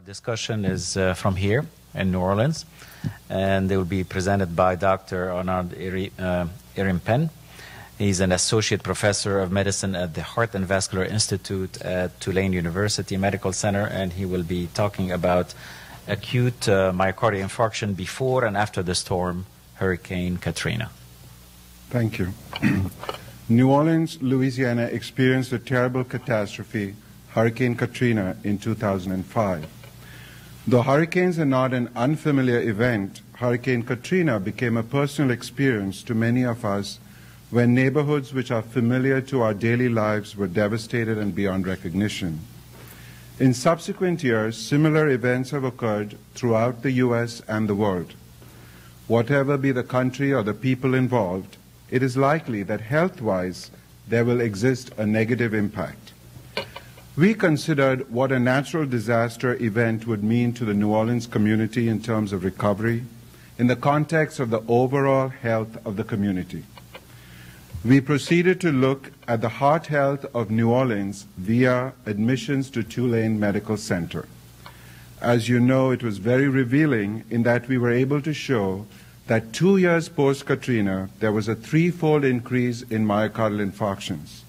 Discussion is from here in New Orleans, and they will be presented by Dr. Arnaud Irimpen. He's an associate professor of medicine at the Heart and Vascular Institute at Tulane University Medical Center, and he will be talking about acute myocardial infarction before and after the storm Hurricane Katrina. Thank you. New Orleans, Louisiana experienced a terrible catastrophe, Hurricane Katrina, in 2005. Though hurricanes are not an unfamiliar event, Hurricane Katrina became a personal experience to many of us when neighborhoods which are familiar to our daily lives were devastated and beyond recognition. In subsequent years, similar events have occurred throughout the U.S. and the world. Whatever be the country or the people involved, it is likely that health-wise there will exist a negative impact. We considered what a natural disaster event would mean to the New Orleans community in terms of recovery, in the context of the overall health of the community. We proceeded to look at the heart health of New Orleans via admissions to Tulane Medical Center. As you know, it was very revealing in that we were able to show that 2 years post-Katrina, there was a threefold increase in myocardial infarctions.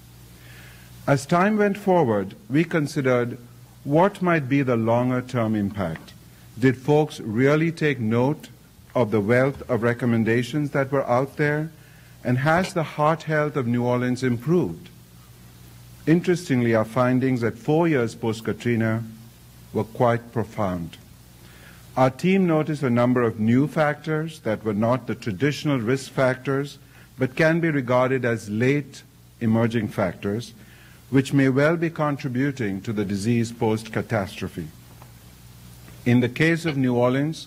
As time went forward, we considered what might be the longer-term impact. Did folks really take note of the wealth of recommendations that were out there? And has the heart health of New Orleans improved? Interestingly, our findings at 4 years post-Katrina were quite profound. Our team noticed a number of new factors that were not the traditional risk factors, but can be regarded as late emerging factors, which may well be contributing to the disease post-catastrophe. In the case of New Orleans,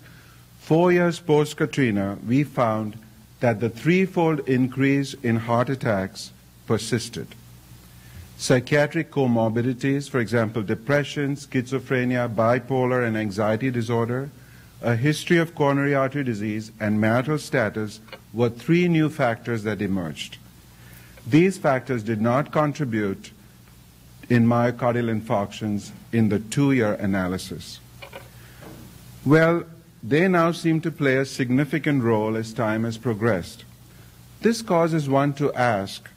4 years post-Katrina, we found that the threefold increase in heart attacks persisted. Psychiatric comorbidities, for example, depression, schizophrenia, bipolar, and anxiety disorder, a history of coronary artery disease, and marital status were three new factors that emerged. These factors did not contribute in myocardial infarctions in the 2-year analysis. Well, they now seem to play a significant role as time has progressed. This causes one to ask,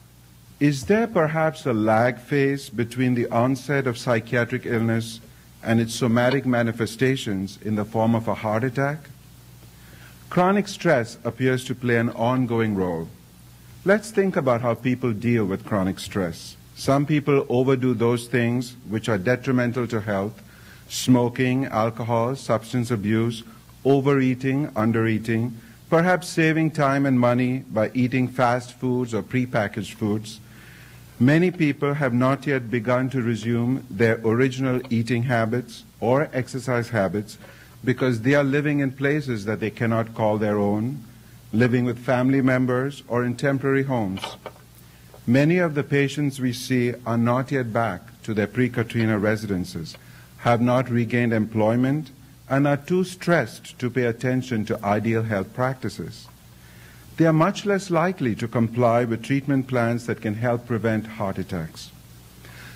is there perhaps a lag phase between the onset of psychiatric illness and its somatic manifestations in the form of a heart attack? Chronic stress appears to play an ongoing role. Let's think about how people deal with chronic stress. Some people overdo those things which are detrimental to health: smoking, alcohol, substance abuse, overeating, undereating, perhaps saving time and money by eating fast foods or prepackaged foods. Many people have not yet begun to resume their original eating habits or exercise habits because they are living in places that they cannot call their own, living with family members or in temporary homes. Many of the patients we see are not yet back to their pre-Katrina residences, have not regained employment, and are too stressed to pay attention to ideal health practices. They are much less likely to comply with treatment plans that can help prevent heart attacks.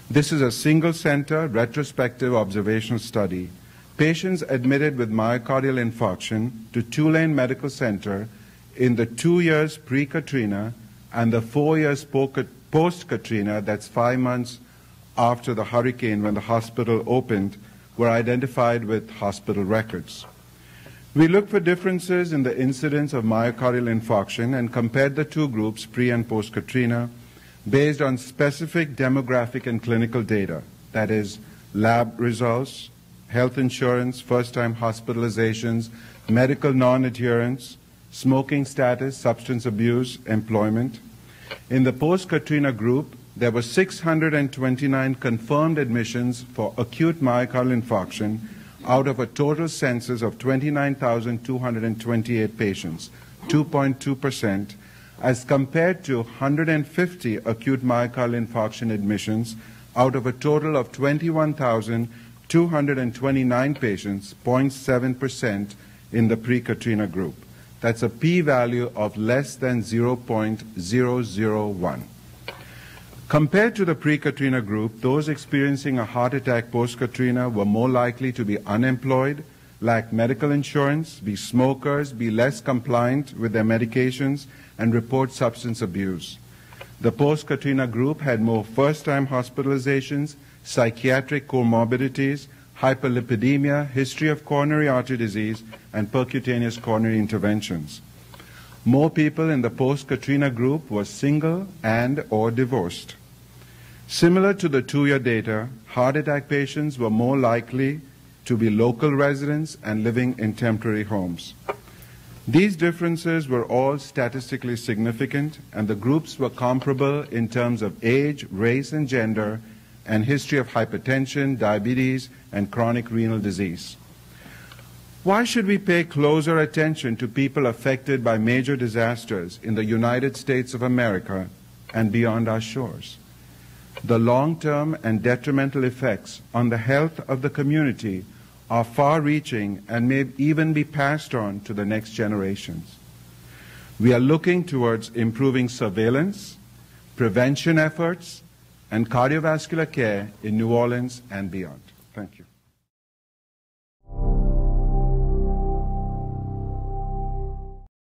This is a single-center, retrospective observational study. Patients admitted with myocardial infarction to Tulane Medical Center in the 2 years pre-Katrina and the 4 years post-Katrina, that's 5 months after the hurricane when the hospital opened, were identified with hospital records. We looked for differences in the incidence of myocardial infarction and compared the two groups, pre and post-Katrina, based on specific demographic and clinical data, that is, lab results, health insurance, first-time hospitalizations, medical non-adherence, smoking status, substance abuse, employment. In the post-Katrina group, there were 629 confirmed admissions for acute myocardial infarction out of a total census of 29,228 patients, 2.2%, as compared to 150 acute myocardial infarction admissions out of a total of 21,229 patients, 0.7% in the pre-Katrina group. That's a p-value of less than 0.001. Compared to the pre-Katrina group, those experiencing a heart attack post-Katrina were more likely to be unemployed, lack medical insurance, be smokers, be less compliant with their medications, and report substance abuse. The post-Katrina group had more first-time hospitalizations, psychiatric comorbidities, hyperlipidemia, history of coronary artery disease, and percutaneous coronary interventions. More people in the post-Katrina group were single and/or divorced. Similar to the 2-year data, heart attack patients were more likely to be local residents and living in temporary homes. These differences were all statistically significant, and the groups were comparable in terms of age, race, and gender, and history of hypertension, diabetes, and chronic renal disease. Why should we pay closer attention to people affected by major disasters in the United States of America and beyond our shores? The long-term and detrimental effects on the health of the community are far-reaching and may even be passed on to the next generations. We are looking towards improving surveillance, prevention efforts, and cardiovascular care in New Orleans and beyond. Thank you.